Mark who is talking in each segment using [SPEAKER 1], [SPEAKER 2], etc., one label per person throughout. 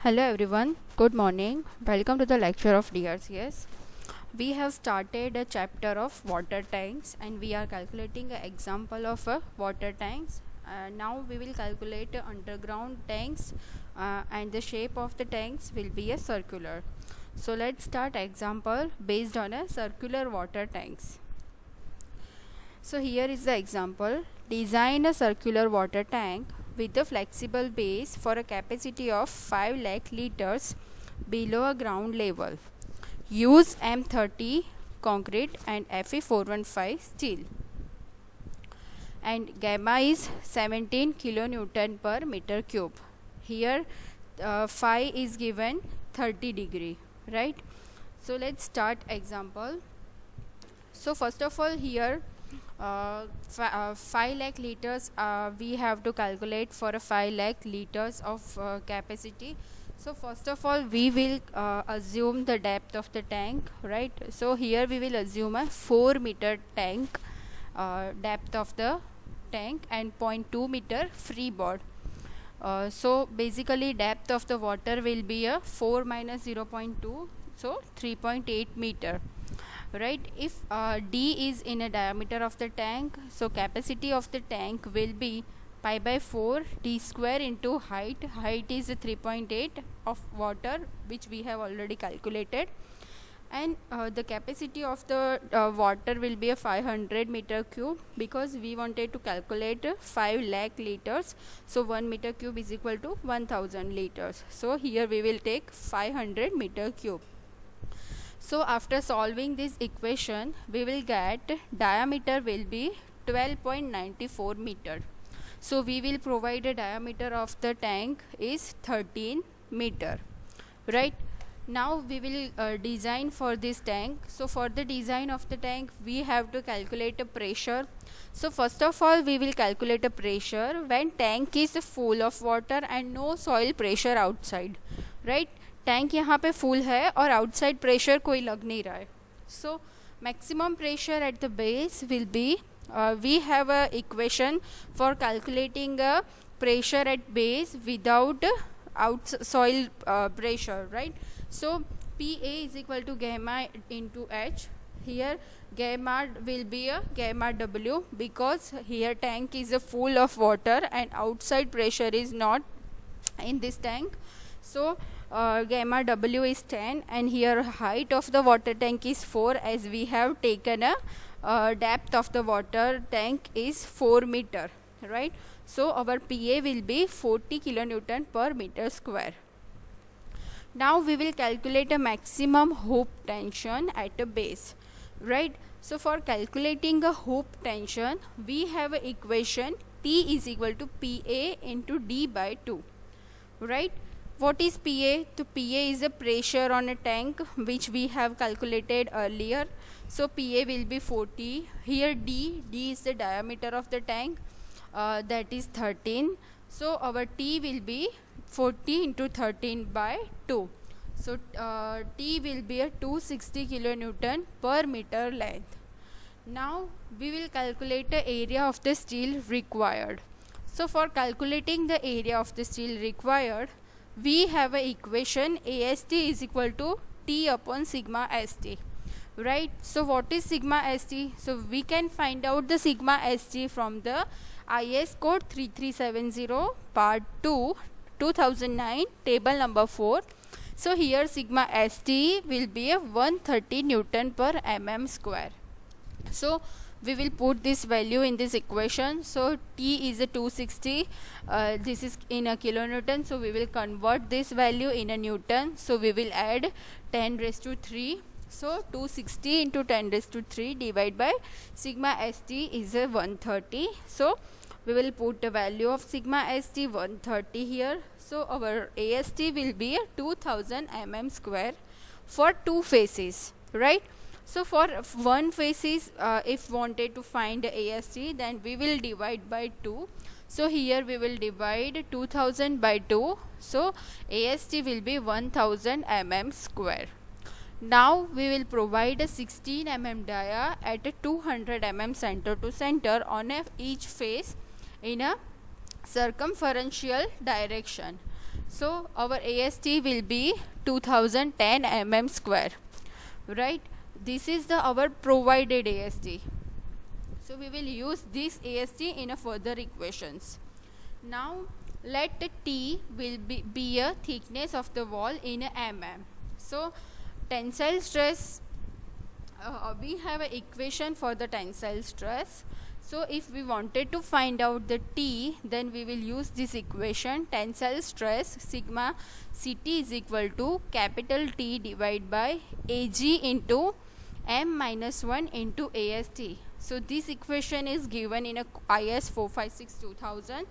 [SPEAKER 1] Hello everyone, good morning. Welcome to the lecture of DRCS. We have started a chapter of water tanks and we are calculating an example of water tanks. Now we will calculate underground tanks and the shape of the tanks will be a circular. So let's start example based on a circular water tanks. So here is the example. Design a circular water tank with a flexible base for a capacity of 5 lakh liters below a ground level. Use M30 concrete and Fe415 steel. And gamma is 17 kilonewton per meter cube. Here phi is given 30 degree, right? So let's start example. So first of all here 5 lakh liters we have to calculate for a 5 lakh liters of capacity. So first of all we will assume the depth of the tank, right? So here we will assume a 4 meter tank depth of the tank and 0.2 meter freeboard. So basically depth of the water will be a 4 minus 0.2, so 3.8 meter, right? If d is in a diameter of the tank, so capacity of the tank will be pi by 4 d square into height is 3.8 of water, which we have already calculated, and the capacity of the water will be a 500 meter cube because we wanted to calculate 5 lakh liters, so 1 meter cube is equal to 1000 liters. So here we will take 500 meter cube. So after solving this equation we will get diameter will be 12.94 meter. So we will provide a diameter of the tank is 13 meter, right? Now we will design for this tank. So for the design of the tank we have to calculate a pressure. So first of all we will calculate a pressure when tank is full of water and no soil pressure outside, right? Tank यहाँ पे full है और outside pressure कोई लग नहीं रहा है. So maximum pressure at the base will be we have a equation for calculating a pressure at base without soil pressure, right? So PA is equal to gamma into H. Here gamma will be a gamma W because here tank is full of water and outside pressure is not in this tank. So gamma W is 10 and here height of the water tank is 4 as we have taken a depth of the water tank is 4 meter, right? So our PA will be 40 kilonewton per meter square. Now we will calculate a maximum hoop tension at a base, right? So for calculating a hoop tension we have an equation T is equal to PA into D by 2, right? What is PA? So PA is a pressure on a tank which we have calculated earlier. So PA will be 40. Here D is the diameter of the tank, that is 13. So our T will be 40 into 13 by 2. So T will be a 260 kilonewton per meter length. Now we will calculate the area of the steel required. So for calculating the area of the steel required we have an equation AST is equal to T upon sigma ST, right? So what is sigma ST? So we can find out the sigma ST from the IS code 3370 part 2 2009 table number 4. So here sigma ST will be a 130 Newton per mm square. So we will put this value in this equation. So T is a 260, this is in a kilonewton, so we will convert this value in a newton. So we will add 10 raised to 3. So 260 into 10 raised to 3 divided by sigma ST is a 130. So we will put the value of sigma ST 130 here. So our AST will be a 2000 mm square for two faces, right? So for one faces if wanted to find AST then we will divide by 2. So here we will divide 2000 by 2. So AST will be 1000 mm square. Now we will provide a 16 mm dia at a 200 mm center to center on each face in a circumferential direction. So our AST will be 2010 mm square, right? This is the our provided AST. So we will use this AST in a further equations. Now let the T will be a thickness of the wall in a mm. So tensile stress, we have an equation for the tensile stress. So if we wanted to find out the T, then we will use this equation. Tensile stress sigma Ct is equal to capital T divided by Ag into m minus 1 into AST. So this equation is given in a IS 456-2000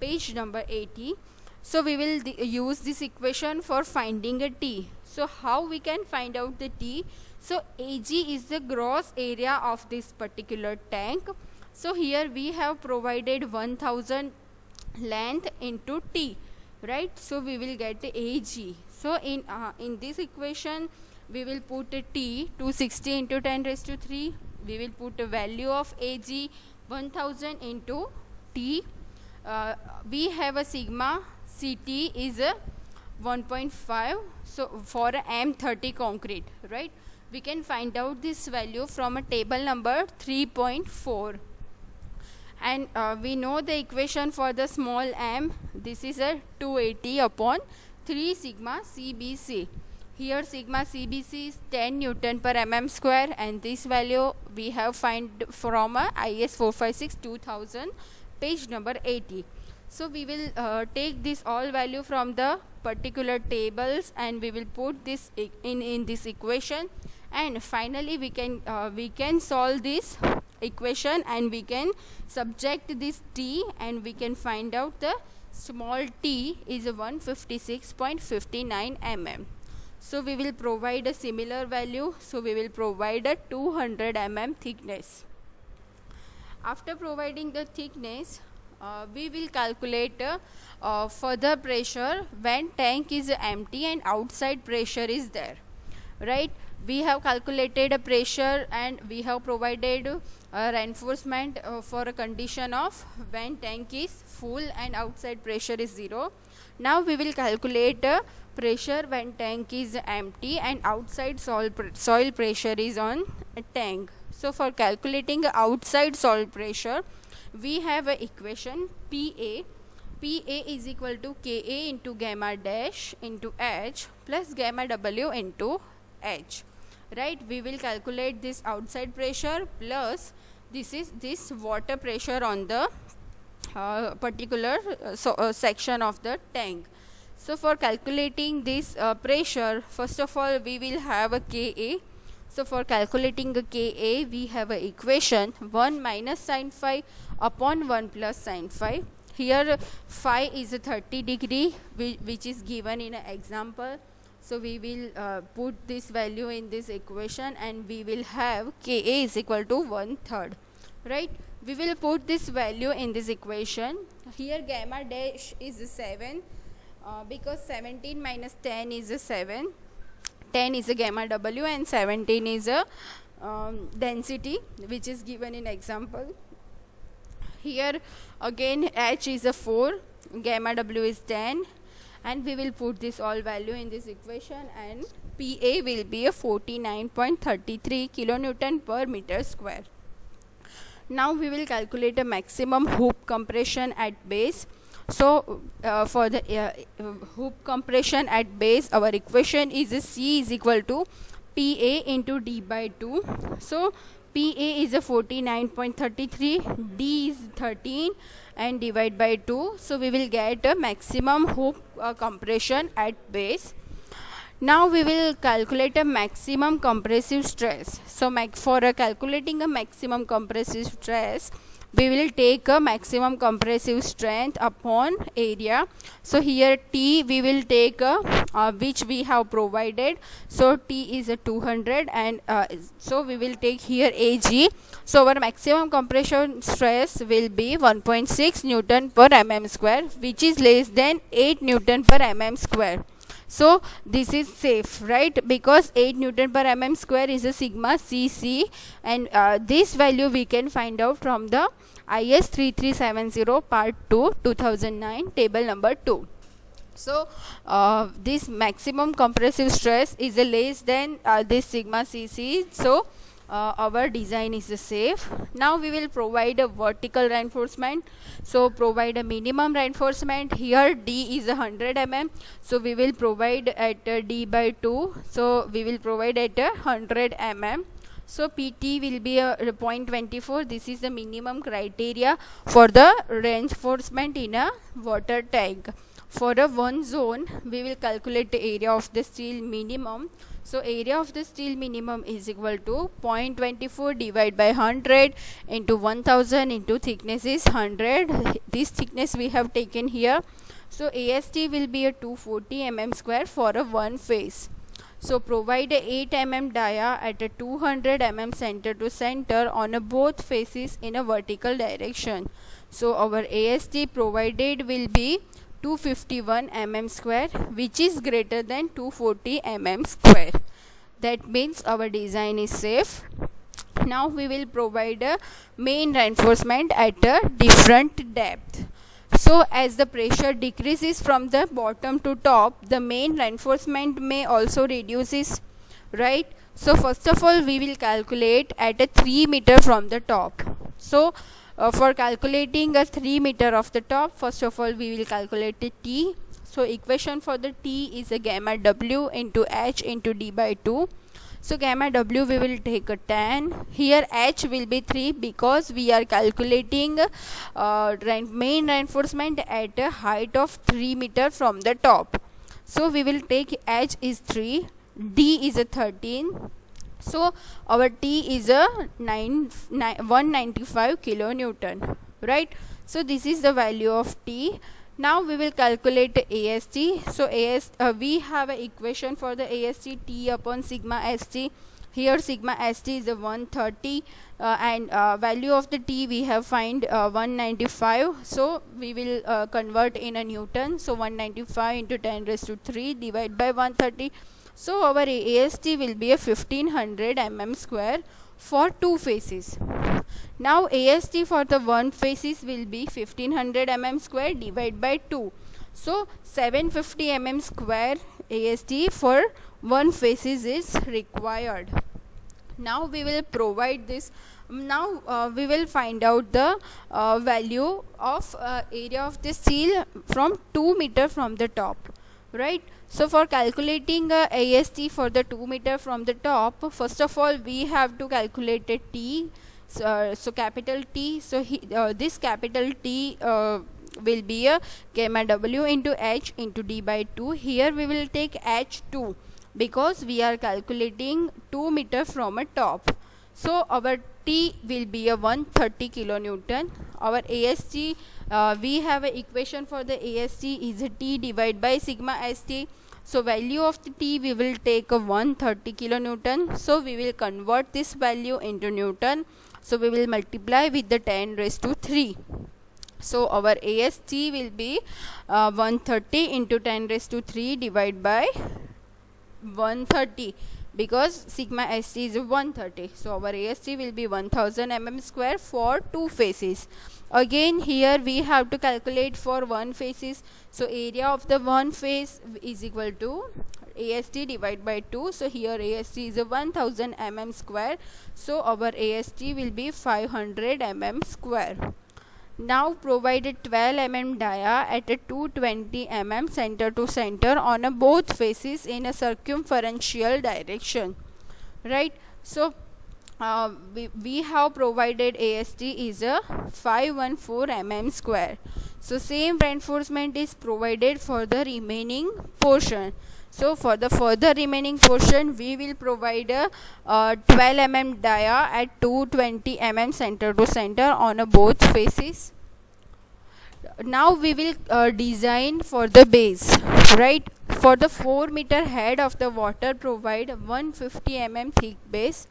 [SPEAKER 1] page number 80. So we will use this equation for finding a T. So how we can find out the T? So Ag is the gross area of this particular tank. So here we have provided 1000 length into T, right? So we will get Ag. So in this equation we will put a T 260 into 10 raised to 3. We will put a value of Ag 1000 into T. We have a sigma Ct is a 1.5. So for M30 concrete, right? We can find out this value from a table number 3.4. And we know the equation for the small m. This is a 280 upon 3 sigma CBC. Here sigma CBC is 10 Newton per mm square, and this value we have find from a IS 456-2000 page number 80. So we will take this all value from the particular tables and we will put this in this equation, and finally we can solve this equation and we can subject this T and we can find out the small t is 156.59 mm. So we will provide a similar value. So we will provide a 200 mm thickness. After providing the thickness, we will calculate further pressure when tank is empty and outside pressure is there, right? We have calculated a pressure and we have provided reinforcement for a condition of when tank is full and outside pressure is 0. Now we will calculate pressure when tank is empty and outside soil pressure is on a tank. So for calculating outside soil pressure, we have an equation PA. PA is equal to Ka into gamma dash into H plus gamma W into H, right? We will calculate this outside pressure plus this is this water pressure on the particular section of the tank. So for calculating this pressure, first of all we will have a Ka. So for calculating a Ka, we have a equation 1 minus sin phi upon 1 plus sin phi. Here phi is a 30 degree which is given in an example. So we will put this value in this equation and we will have Ka is equal to 1/3, right? We will put this value in this equation. Here gamma dash is 7 because 17 minus 10 is a 7. 10 is a gamma W and 17 is a density which is given in example. Here again H is a 4, gamma W is 10, and we will put this all value in this equation and PA will be a 49.33 kilonewton per meter square. Now we will calculate a maximum hoop compression at base. So for the hoop compression at base, our equation is C is equal to PA into D by 2. So PA is a 49.33, D is 13 and divide by 2. So we will get a maximum hoop compression at base. Now we will calculate a maximum compressive stress. So for calculating a maximum compressive stress, we will take a maximum compressive strength upon area. So here T we will take which we have provided. So T is a 200 and so we will take here Ag. So our maximum compression stress will be 1.6 Newton per mm square, which is less than 8 Newton per mm square. So this is safe, right? Because 8 Newton per mm square is a sigma Cc, and this value we can find out from the IS 3370 part 2 2009 table number 2. So this maximum compressive stress is less than this sigma cc. So our design is safe. Now we will provide a vertical reinforcement. So provide a minimum reinforcement. Here D is 100 mm, so we will provide at D by 2, so we will provide at 100 mm. So PT will be a 0.24. This is the minimum criteria for the reinforcement in a water tank. For a one zone, we will calculate the area of the steel minimum. So area of the steel minimum is equal to 0.24 divided by 100 into 1000 into thickness is 100. This thickness we have taken here. So AST will be a 240 mm square for a one face. So provide a 8 mm dia at a 200 mm center to center on a both faces in a vertical direction. So our AST provided will be 251 mm square, which is greater than 240 mm square. That means our design is safe. Now we will provide a main reinforcement at a different depth. So as the pressure decreases from the bottom to top, the main reinforcement may also reduces, right? So first of all we will calculate at a 3 meter from the top. So for calculating a 3 meter of the top, first of all we will calculate the T. So equation for the T is a gamma W into H into D by 2. So gamma W we will take a tan. Here H will be 3 because we are calculating main reinforcement at a height of 3 meter from the top. So we will take H is 3, D is a 13. So our T is a 195 kilonewton, right? So this is the value of T. Now we will calculate AST. So we have an equation for the AST, T upon sigma ST. Here sigma ST is a 130 and value of the T we have find 195. So we will convert in a Newton. So 195 into 10 raised to 3 divided by 130. So our AST will be a 1500 mm square for two faces. Now AST for the one faces will be 1500 mm square divided by 2. So 750 mm square AST for one faces is required. Now we will provide this. Now we will find out the value of area of the steel from 2 meter from the top, right? So for calculating AST for the 2 meter from the top, first of all we have to calculate a T. So capital T. So this capital T will be a gamma W into H into D by 2. Here we will take H2 because we are calculating 2 meter from a top. So our T will be a 130 kilonewton. Our AST, we have an equation for the AST is a T divided by sigma ST. So value of the T we will take a 130 kilonewton. So we will convert this value into Newton. So we will multiply with the 10 raised to 3. So our AST will be 130 into 10 raised to 3 divided by 130 because sigma ST is 130. So our AST will be 1000 mm square for two faces. Again here we have to calculate for one faces. So area of the one face is equal to AST divided by 2. So here AST is a 1000 mm square. So our AST will be 500 mm square. Now provide a 12 mm dia at a 220 mm center to center on a both faces in a circumferential direction, right? So we have provided AST is a 514 mm square. So same reinforcement is provided for the remaining portion. So for the further remaining portion we will provide a 12 mm dia at 220 mm center to center on a both faces. Now we will design for the base, right? For the 4 meter head of the water provide 150 mm thick base.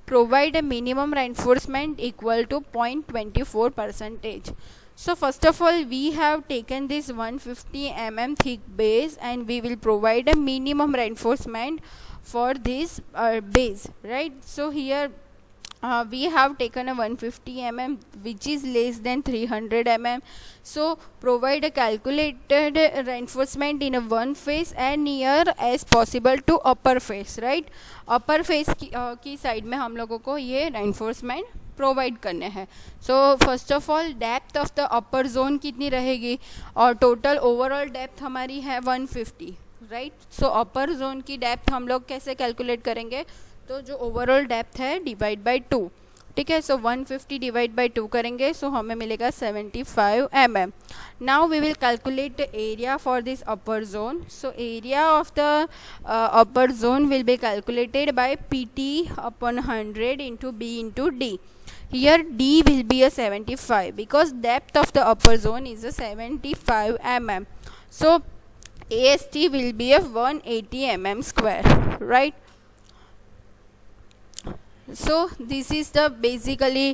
[SPEAKER 1] Provide a minimum reinforcement equal to 0.24 percentage. So first of all we have taken this 150 mm thick base and we will provide a minimum reinforcement for this base, right? So here we have taken a 150 mm which is less than 300 mm. So provide a calculated reinforcement in a one face and near as possible to upper face, right? upper face की side में हम लोगों को ये reinforcement provide करने हैं. So first of all depth of the upper zone कितनी रहेगी, और टोटल ओवरऑल डेप्थ हमारी है 150, राइट. सो अपर जोन की डेप्थ हम लोग कैसे कैलकुलेट करेंगे, तो जो ओवरऑल डेप्थ है डिवाइड बाय 2, ठीक है. सो 150 डिवाइड बाय 2 करेंगे, सो हमें मिलेगा 75 mm. Now we will calculate the area for this upper zone. So area of the upper zone will be calculated by PT upon 100 into B into D. Here D will be a 75 because depth of the upper zone is a 75 mm. So AST will be a 180 mm square, right? So this is the basically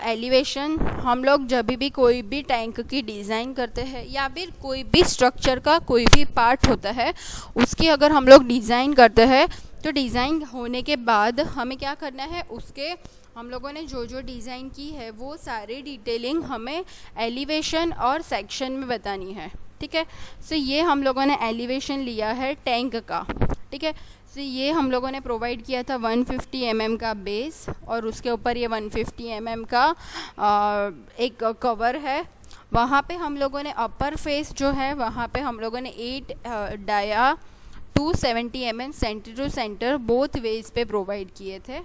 [SPEAKER 1] elevation. हम लोग जब भी कोई भी tank की design करते हैं या फिर कोई भी स्ट्रक्चर का कोई भी पार्ट होता है उसकी अगर हम लोग डिज़ाइन करते हैं, तो डिज़ाइन होने के बाद हमें क्या करना है, उसके हम लोगों ने जो जो डिज़ाइन की है वो सारी डिटेलिंग हमें एलिवेशन और सेक्शन में बतानी है, ठीक है. सो ये हम लोगों ने एलिवेशन लिया है टैंक का, ठीक है. सो ये हम लोगों ने प्रोवाइड किया था 150 mm का बेस, और उसके ऊपर ये 150 mm का एक कवर है. वहाँ पे हम लोगों ने अपर फेस जो है वहाँ पे हम लोगों ने 8 dia 270 mm centre to centre both ways पे प्रोवाइड किए थे,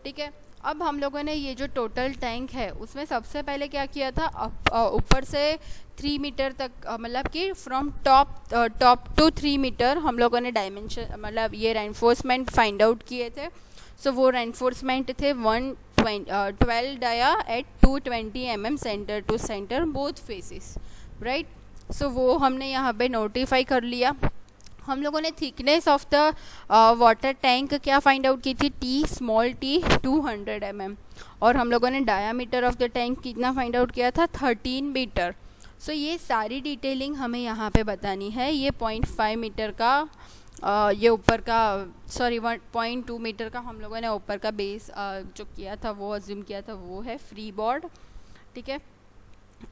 [SPEAKER 1] ठीक है. अब हम लोगों ने ये जो टोटल टैंक है उसमें सबसे पहले क्या किया था, ऊपर से 3 मीटर तक, मतलब कि फ्रॉम टॉप टू 3 मीटर हम लोगों ने डायमेंशन मतलब ये रेनफोर्समेंट फाइंड आउट किए थे. सो वो रेनफोर्समेंट थे 12 dia at 220 mm centre to centre both faces, right. So वो हमने यहाँ पे नोटिफाई कर लिया. हम लोगों ने thickness of the water tank क्या फाइंड आउट की थी, T स्मॉल t 200 mm, और हम लोगों ने डायामीटर ऑफ द टैंक कितना फाइंड आउट किया था 13 मीटर. सो ये सारी डिटेलिंग हमें यहाँ पे बतानी है. ये 0.5 मीटर का ये ऊपर का 1.2 मीटर का हम लोगों ने ऊपर का बेस जो किया था वो अज्यूम किया था वो है फ्री बोर्ड, ठीक है.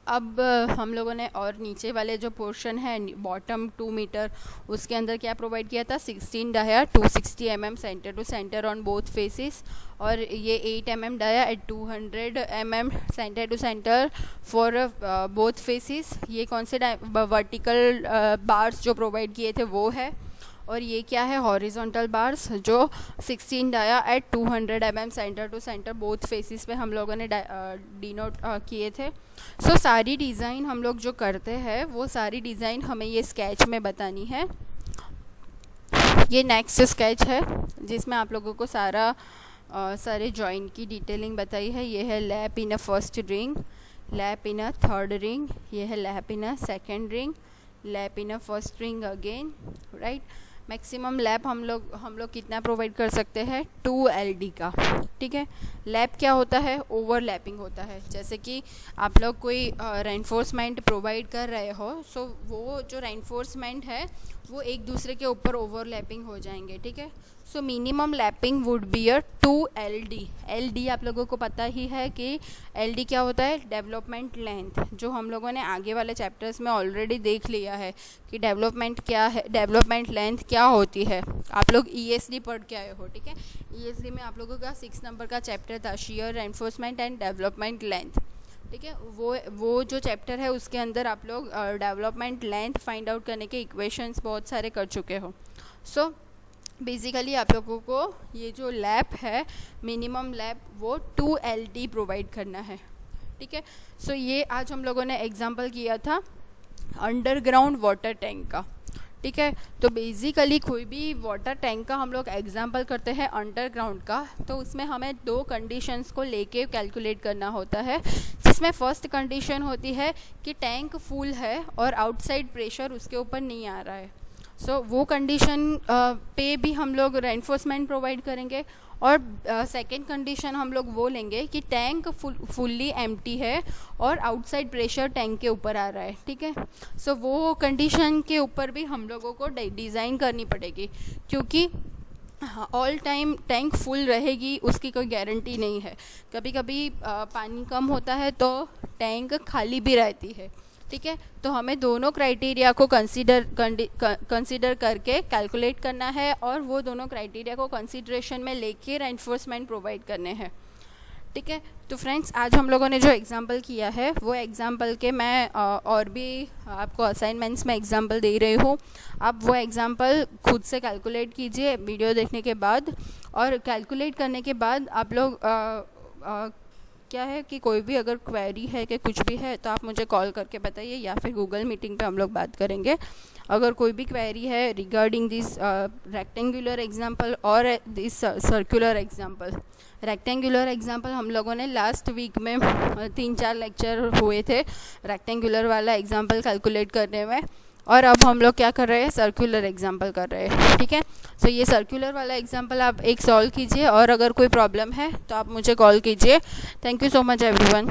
[SPEAKER 1] अब हम लोगों ने और नीचे वाले जो पोर्शन है बॉटम 2 मीटर उसके अंदर क्या प्रोवाइड किया था 16 dia 260 mm centre to centre on both faces, और ये 8 mm dia at 200 mm centre to centre for both faces. ये कौन से वर्टिकल बार्स जो प्रोवाइड किए थे वो है, और ये क्या है हॉरिजॉन्टल बार्स जो 16 dia at 200 mm centre to centre both faces पे हम लोगों ने डिनोट किए थे. सो सारी डिज़ाइन हम लोग जो करते हैं वो सारी डिज़ाइन हमें ये स्केच में बतानी है. ये नेक्स्ट स्केच है जिसमें आप लोगों को सारे जॉइंट की डिटेलिंग बताई है. ये है lap in a first ring, lap in a third ring, ये है lap in a second ring, lap in a first ring again, right. Maximum lap हम लोग कितना प्रोवाइड कर सकते हैं 2 LD का, ठीक है. लैप क्या होता है, ओवरलैपिंग होता है. जैसे कि आप लोग कोई रेनफोर्समेंट प्रोवाइड कर रहे हो, सो वो जो रेनफोर्समेंट है वो एक दूसरे के ऊपर ओवरलैपिंग हो जाएंगे, ठीक है. So minimum lapping would be a 2 LD. LD आप लोगों को पता ही है कि LD क्या होता है, डेवलपमेंट लेंथ, जो हम लोगों ने आगे वाले चैप्टर्स में ऑलरेडी देख लिया है कि डेवलपमेंट क्या है, डेवलपमेंट लेंथ क्या होती है. आप लोग ESD पढ़ के आए हो, ठीक है. ESD में आप लोगों का 6 नंबर का चैप्टर था shear reinforcement and development length, ठीक है. वो जो चैप्टर है उसके अंदर आप लोग डेवलपमेंट लेंथ फाइंड आउट करने के इक्वेशंस बहुत सारे कर चुके हो. सो बेसिकली आप लोगों को ये जो लैप है मिनिमम लैप वो 2 LD प्रोवाइड करना है, ठीक है. सो ये आज हम लोगों ने एग्जांपल किया था अंडरग्राउंड वाटर टैंक का, ठीक है. तो बेसिकली कोई भी वाटर टैंक का हम लोग एग्जांपल करते हैं अंडरग्राउंड का, तो उसमें हमें 2 कंडीशंस को लेके कैलकुलेट करना होता है. जिसमें फर्स्ट कंडीशन होती है कि टैंक फुल है और आउटसाइड प्रेशर उसके ऊपर नहीं आ रहा है. सो वो कंडीशन पे भी हम लोग रेनफोर्समेंट प्रोवाइड करेंगे. और सेकेंड कंडीशन हम लोग वो लेंगे कि टैंक फुल्ली एम्प्टी है और आउटसाइड प्रेशर टैंक के ऊपर आ रहा है, ठीक है. सो वो कंडीशन के ऊपर भी हम लोगों को डिज़ाइन करनी पड़ेगी, क्योंकि हाँ, ऑल टाइम टैंक फुल रहेगी उसकी कोई गारंटी नहीं है। कभी कभी पानी कम होता है तो टैंक खाली भी रहती है। ठीक है, तो हमें दोनों क्राइटेरिया को कंसीडर करके कैलकुलेट करना है और वो दोनों क्राइटेरिया को कंसीडरेशन में लेके रेनफोर्समेंट प्रोवाइड करने हैं। ठीक है, तो फ्रेंड्स आज हम लोगों ने जो एग्ज़ाम्पल किया है वो एग्ज़ाम्पल के मैं और भी आपको असाइनमेंट्स में एग्ज़ाम्पल दे रही हूँ। आप वो एग्ज़ाम्पल खुद से कैलकुलेट कीजिए वीडियो देखने के बाद, और कैलकुलेट करने के बाद आप लोग क्या है कि कोई भी अगर क्वेरी है कि कुछ भी है तो आप मुझे कॉल करके बताइए या फिर गूगल मीटिंग पे हम लोग बात करेंगे। अगर कोई भी क्वेरी है रिगार्डिंग दिस रेक्टेंगुलर एग्जांपल और this circular example. Rectangular example हम लोगों ने लास्ट वीक में 3-4 लेक्चर हुए थे रेक्टेंगुलर वाला एग्जांपल कैलकुलेट करने में, और अब हम लोग क्या कर रहे हैं, सर्कुलर एग्जांपल कर रहे हैं। ठीक है, सो ये सर्कुलर वाला एग्जांपल आप एक सॉल्व कीजिए और अगर कोई प्रॉब्लम है तो आप मुझे कॉल कीजिए। Thank you so much everyone.